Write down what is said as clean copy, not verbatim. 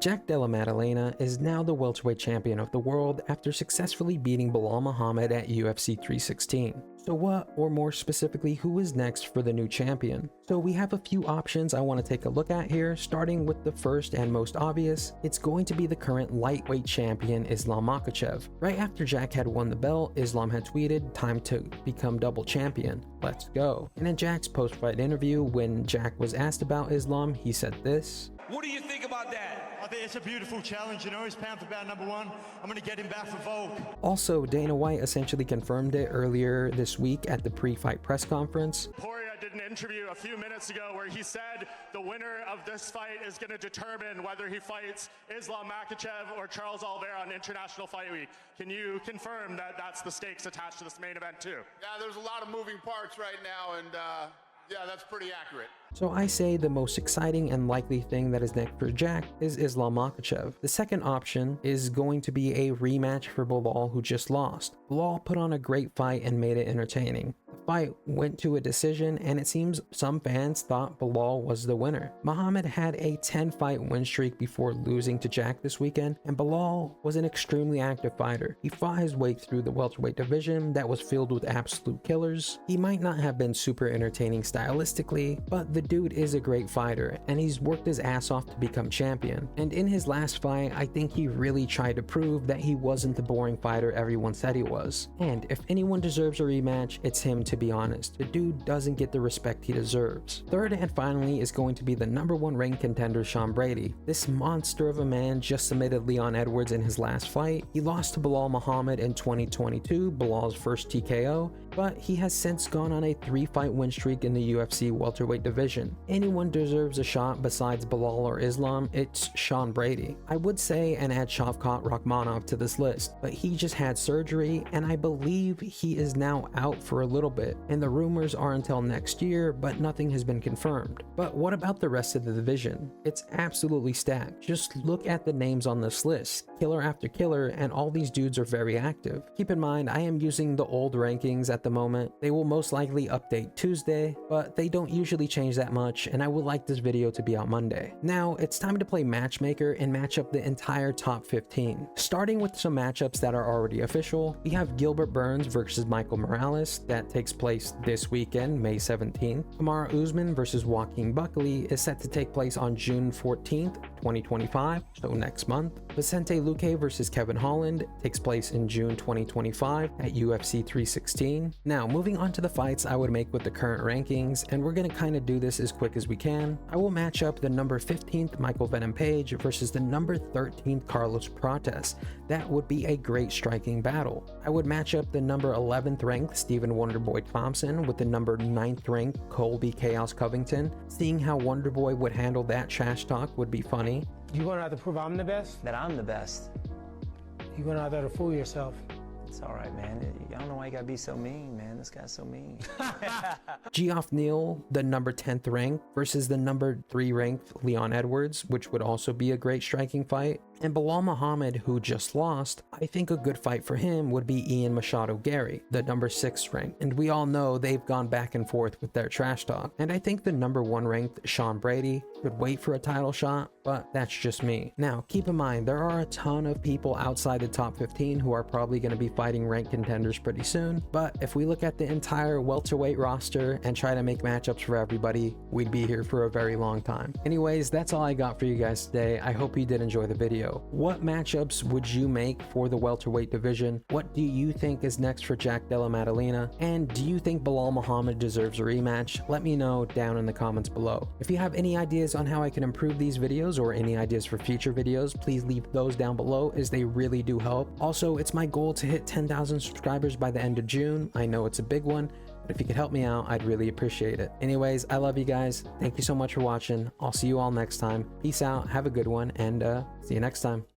Jack Della Maddalena is now the welterweight champion of the world after successfully beating Belal Muhammed at UFC 316. So what, or more specifically, who is next for the new champion? So we have a few options I want to take a look at here, starting with the first and most obvious. It's going to be the current lightweight champion Islam Makhachev. Right after Jack had won the belt, Islam had tweeted, "Time to become double champion. Let's go." And in Jack's post-fight interview, when Jack was asked about Islam, he said this. What do you think about that? I think it's a beautiful challenge, you know, he's pound for pound #1. I'm going to get him back for Volk. Also, Dana White essentially confirmed it earlier this week at the pre-fight press conference. Poirier did an interview a few minutes ago where he said the winner of this fight is going to determine whether he fights Islam Makhachev or Charles Oliveira on International Fight Week. Can you confirm that that's the stakes attached to this main event too? Yeah, there's a lot of moving parts right now, and yeah, that's pretty accurate. So I say the most exciting and likely thing that is next for Jack is Islam Makhachev. The second option is going to be a rematch for Belal, who just lost. Belal put on a great fight and made it entertaining. The fight went to a decision, and it seems some fans thought Belal was the winner. Muhammad had a 10-fight win streak before losing to Jack this weekend, and Belal was an extremely active fighter. He fought his way through the welterweight division that was filled with absolute killers. He might not have been super entertaining stylistically, but the dude is a great fighter, and he's worked his ass off to become champion. And in his last fight, I think he really tried to prove that he wasn't the boring fighter everyone said he was. And if anyone deserves a rematch, it's him, to be honest. The dude doesn't get the respect he deserves. Third and finally is going to be the #1 ranked contender Sean Brady. This monster of a man just submitted Leon Edwards in his last fight. He lost to Belal Muhammed in 2022, Belal's first TKO, but he has since gone on a 3-fight win streak in the UFC welterweight division. Anyone deserves a shot besides Belal or Islam, it's Sean Brady. I would say and add Shavkat Rakhmonov to this list, but he just had surgery, and I believe he is now out for a little bit, and the rumors are until next year, but nothing has been confirmed. But what about the rest of the division? It's absolutely stacked. Just look at the names on this list, killer after killer, and all these dudes are very active. Keep in mind, I am using the old rankings at the moment. They will most likely update Tuesday, but they don't usually change that much, and I would like this video to be out Monday. Now, it's time to play matchmaker and match up the entire top 15. Starting with some matchups that are already official, we have Gilbert Burns versus Michael Morales. That takes place this weekend, May 17th. Kamaru Usman versus Joaquin Buckley is set to take place on June 14th, 2025, so next month. Vicente Luque versus Kevin Holland takes place in June 2025 at UFC 316. Now, moving on to the fights I would make with the current rankings, and we're gonna kind of do this as quick as we can. I will match up the number 15th Michael Venom Page versus the number 13th Carlos Prates. That would be a great striking battle. I would match up the number 11th ranked Stephen Wonderboy Thompson with the number 9th ranked Colby Chaos Covington. Seeing how Wonderboy would handle that trash talk would be funny. You going out to prove I'm the best? That I'm the best. You going out there to fool yourself? It's all right, man. I don't know why you gotta be so mean, man. This guy's so mean. Geoff Neal, the number 10th ranked versus the number 3 ranked Leon Edwards, which would also be a great striking fight. And Belal Muhammed, who just lost, I think a good fight for him would be Ian Machado Gary, the number 6 ranked. And we all know they've gone back and forth with their trash talk. And I think the number 1 ranked Sean Brady could wait for a title shot, but that's just me. Now, keep in mind, there are a ton of people outside the top 15 who are probably going to be fighting ranked contenders pretty soon. But if we look at the entire welterweight roster and try to make matchups for everybody, we'd be here for a very long time. Anyways, that's all I got for you guys today. I hope you did enjoy the video. What matchups would you make for the welterweight division? What do you think is next for Jack Della Maddalena? And do you think Belal Muhammed deserves a rematch? Let me know down in the comments below. If you have any ideas on how I can improve these videos or any ideas for future videos, please leave those down below, as they really do help. Also, it's my goal to hit 10,000 subscribers by the end of June. I know it's a big one, but if you could help me out, I'd really appreciate it. Anyways, I love you guys. Thank you so much for watching. I'll see you all next time. Peace out, have a good one, and see you next time.